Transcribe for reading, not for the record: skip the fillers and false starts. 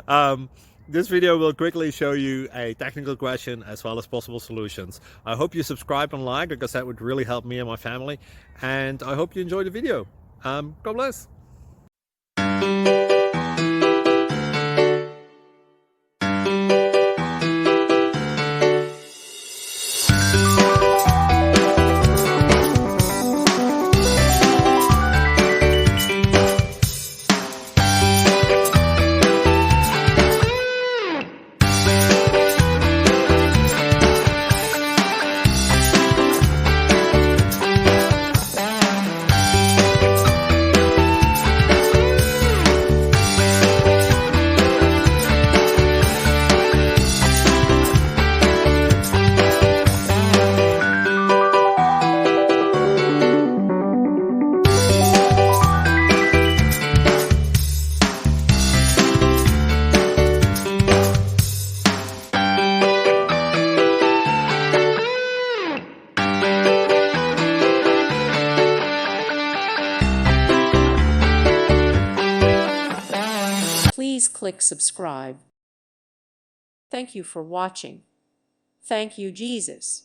um, this video will quickly show you a technical question as well as possible solutions. I hope you subscribe and like, because that would really help me and my family. And I hope you enjoy the video. God bless. Please click subscribe. Thank you for watching. Thank you, Jesus.